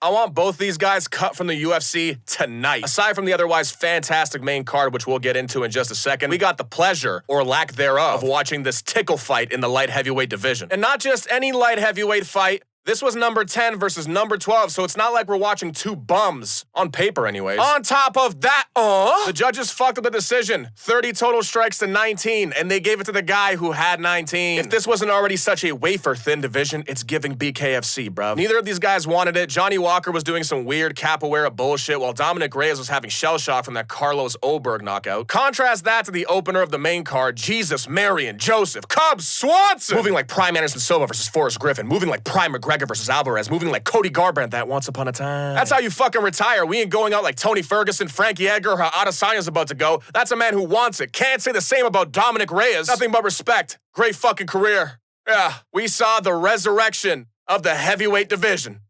I want both these guys cut from the UFC tonight. Aside from the otherwise fantastic main card, which we'll get into in just a second, we got the pleasure, or lack thereof, of watching this tickle fight in the light heavyweight division. And not just any light heavyweight fight. This was number 10 versus number 12, so it's not like we're watching two bums. On paper, anyways. On top of that, the judges fucked up the decision. 30 total strikes to 19, and they gave it to the guy who had 19. If this wasn't already such a wafer-thin division, it's giving BKFC, bro. Neither of these guys wanted it. Johnny Walker was doing some weird capoeira bullshit, while Dominic Reyes was having shell shock from that Carlos Oberg knockout. Contrast that to the opener of the main card, Jesus, Marion, Joseph, Cubs, Swanson! Moving like Prime Anderson Silva versus Forrest Griffin. Moving like Prime McGregor versus Alvarez, moving like Cody Garbrandt that once upon a time. That's how you fucking retire. We ain't going out like Tony Ferguson, Frankie Edgar, or how Adesanya's about to go. That's a man who wants it. Can't say the same about Dominic Reyes. Nothing but respect. Great fucking career. Yeah, we saw the resurrection of the heavyweight division.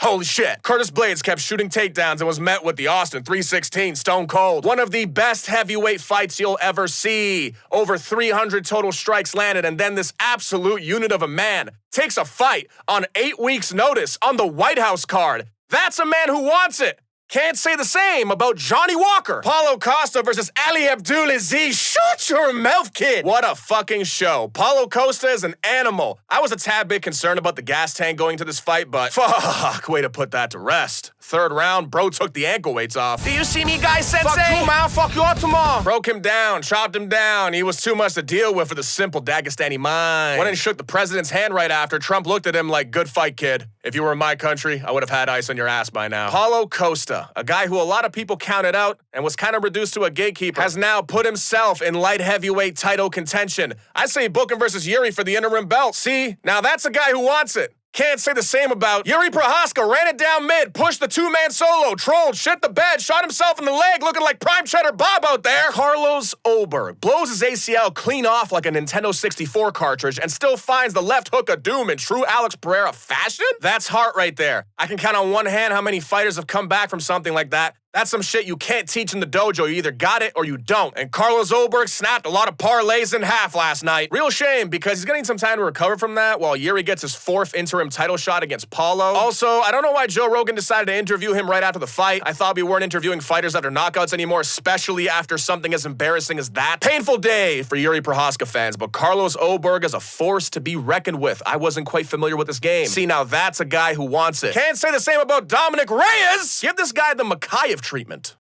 Holy shit. Curtis Blades kept shooting takedowns and was met with the Austin 316 Stone Cold. One of the best heavyweight fights you'll ever see. Over 300 total strikes landed, and then this absolute unit of a man takes a fight on 8 weeks' notice on the White House card. That's a man who wants it. Can't say the same about Johnny Walker. Paulo Costa versus Ali Abdulaziz. Shut your mouth, kid. What a fucking show. Paulo Costa is an animal. I was a tad bit concerned about the gas tank going to this fight, but fuck, way to put that to rest. Third round, bro took the ankle weights off. Do you see me, guys, sensei? Fuck you, man. Fuck you all tomorrow. Broke him down, chopped him down. He was too much to deal with for the simple Dagestani mind. Went and shook the president's hand right after. Trump looked at him like, good fight, kid. If you were in my country, I would have had ice on your ass by now. Paulo Costa, a guy who a lot of people counted out and was kind of reduced to a gatekeeper, has now put himself in light heavyweight title contention. I say book him versus Yuri for the interim belt. See, now that's a guy who wants it. Can't say the same about Yuri Prohaska. Ran it down mid, pushed the two-man solo, trolled, shit the bed, shot himself in the leg, looking like Prime Cheddar Bob out there. Carlos Oberg blows his ACL clean off like a Nintendo 64 cartridge and still finds the left hook of doom in true Alex Pereira fashion? That's heart right there. I can count on one hand how many fighters have come back from something like that. That's some shit you can't teach in the dojo. You either got it or you don't. And Carlos Oberg snapped a lot of parlays in half last night. Real shame, because he's getting some time to recover from that while Yuri gets his 4th interim title shot against Paulo. Also, I don't know why Joe Rogan decided to interview him right after the fight. I thought we weren't interviewing fighters after knockouts anymore, especially after something as embarrassing as that. Painful day for Yuri Prohaska fans, but Carlos Oberg is a force to be reckoned with. I wasn't quite familiar with this game. See, now that's a guy who wants it. Can't say the same about Dominic Reyes! Give this guy the Makayev treatment.